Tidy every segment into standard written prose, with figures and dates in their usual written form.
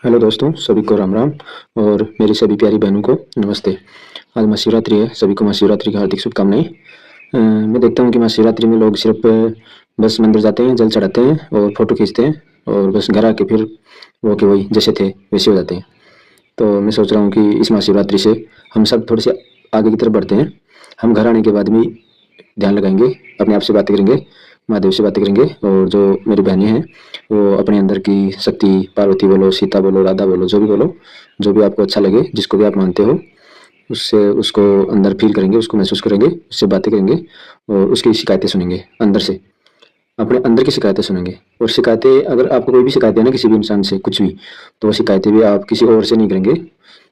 Hello दोस्तों, सभी को राम राम और मेरी सभी प्यारी बहनों को नमस्ते। आज महाशिवरात्रि है, सभी को महाशिवरात्रि की हार्दिक शुभकामनाएं। मैं देखता हूँ कि महाशिवरात्रि में लोग सिर्फ बस मंदिर जाते हैं, जल चढ़ाते हैं और फोटो खींचते हैं और बस घर आके फिर वो कि वही जैसे थे वैसे हो जाते हैं। तो मैं सोच रहा हूँ कि इस महाशिवरात्रि से हम सब थोड़े से आगे की तरफ बढ़ते हैं। हम घर आने के बाद भी ध्यान लगाएंगे, अपने आप से बातें करेंगे, महादेव से बातें करेंगे और जो मेरी बहनें हैं वो अपने अंदर की शक्ति, पार्वती बोलो, सीता बोलो, राधा बोलो, जो भी बोलो, जो भी आपको अच्छा लगे, जिसको भी आप मानते हो, उससे उसको अंदर फील करेंगे, उसको महसूस करेंगे, उससे बातें करेंगे और उसकी शिकायतें सुनेंगे अंदर से। अपने अंदर की शिकायतें सुनेंगे और शिकायतें, अगर आपको कोई भी शिकायत है ना किसी भी इंसान से कुछ भी, तो वो शिकायतें भी आप किसी और से नहीं करेंगे,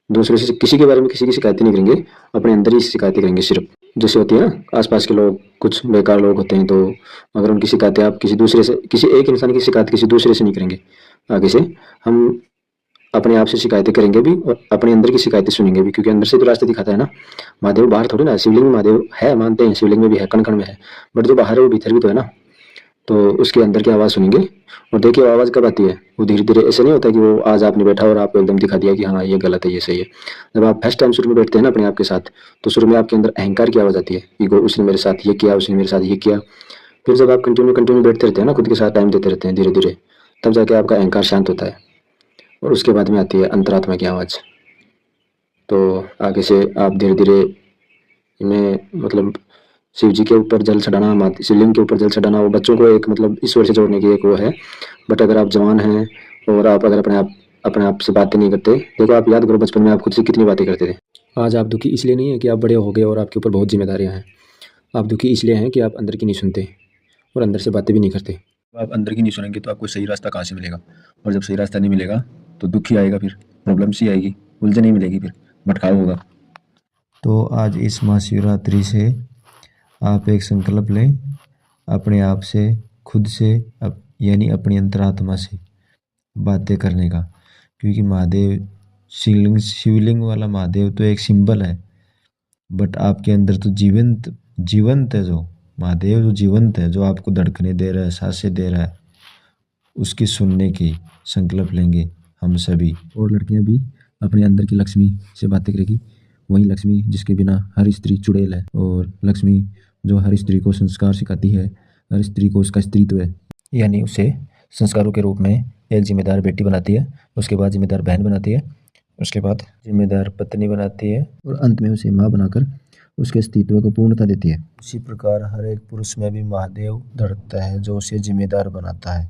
दूसरे से किसी के बारे में किसी की शिकायतें नहीं करेंगे, अपने अंदर ही शिकायतें करेंगे सिर्फ। जैसे होती है ना, आसपास के लोग कुछ बेकार लोग होते हैं, तो अगर उनकी शिकायतें आप किसी दूसरे से, किसी एक इंसान की शिकायत किसी दूसरे से नहीं करेंगे। आगे से हम अपने आप से शिकायतें करेंगे भी और अपने अंदर की शिकायतें सुनेंगे भी, क्योंकि अंदर से तो रास्ता दिखाता है ना। महादेव बाहर थोड़ी ना है, शिवलिंग में महादेव है, मानते हैं शिवलिंग में भी है, कण कण में है, बट जो बाहर है वो भीतर भी तो है ना। तो उसके अंदर की आवाज़ सुनेंगे और देखिए वो आवाज़ कब आती है, वो धीरे धीरे। ऐसे नहीं होता कि वो आज आपने बैठा और आपको एकदम दिखा दिया कि हाँ ये गलत है ये सही है। जब आप फर्स्ट टाइम शुरू में बैठते हैं ना अपने आप के साथ, तो शुरू में आपके अंदर अहंकार की आवाज़ आती है, ईगो, उसने मेरे साथ ये किया, उसने मेरे साथ ये किया। फिर जब आप कंटिन्यू कंटिन्यू बैठते रहते हैं ना, खुद के साथ टाइम देते रहते हैं धीरे धीरे, तब जाके आपका अहंकार शांत होता है और उसके बाद में आती है अंतरात्मा की आवाज़। तो आगे से आप धीरे धीरे में मतलब शिव जी के ऊपर जल चढ़ाना, शिवलिंग के ऊपर जल चढ़ाना, वो बच्चों को एक मतलब ईश्वर से जोड़ने की एक वो है। बट अगर आप जवान हैं और आप अगर अपने आप से बातें नहीं करते, देखो आप याद करो बचपन में आप खुद से कितनी बातें करते थे। आज आप दुखी इसलिए नहीं है कि आप बड़े हो गए और आपके ऊपर बहुत जिम्मेदारियां हैं। आप दुखी इसलिए हैं कि आप अंदर की नहीं सुनते और अंदर से बातें भी नहीं करते। आप अंदर की नहीं सुनेंगे तो आपको सही रास्ता कहाँ से मिलेगा? और जब सही रास्ता नहीं मिलेगा तो दुख ही आएगा, फिर प्रॉब्लम्स ही आएगी, उलझन ही मिलेगी, फिर भटकाव होगा। तो आज इस महाशिवरात्रि से आप एक संकल्प लें अपने आप से, खुद से, यानी अपनी अंतरात्मा से बातें करने का। क्योंकि महादेव, शिवलिंग वाला महादेव तो एक सिंबल है, बट आपके अंदर तो जीवंत जीवंत है। जो महादेव जो जीवंत है, जो आपको धड़कने दे रहा है, सांसें दे रहा है, उसकी सुनने की संकल्प लेंगे हम सभी। और लड़कियां भी अपने अंदर की लक्ष्मी से बातें करेगी, वही लक्ष्मी जिसके बिना हर स्त्री चुड़ैल है, और लक्ष्मी जो हर स्त्री को संस्कार सिखाती है, हर स्त्री को उसका स्त्रीत्व है, यानी उसे संस्कारों के रूप में एक जिम्मेदार बेटी बनाती है, उसके बाद जिम्मेदार बहन बनाती है, उसके बाद जिम्मेदार पत्नी बनाती है, और अंत में उसे माँ बनाकर उसके अस्तित्व को पूर्णता देती है। उसी प्रकार हर एक पुरुष में भी महादेव धड़कता है जो उसे जिम्मेदार बनाता है।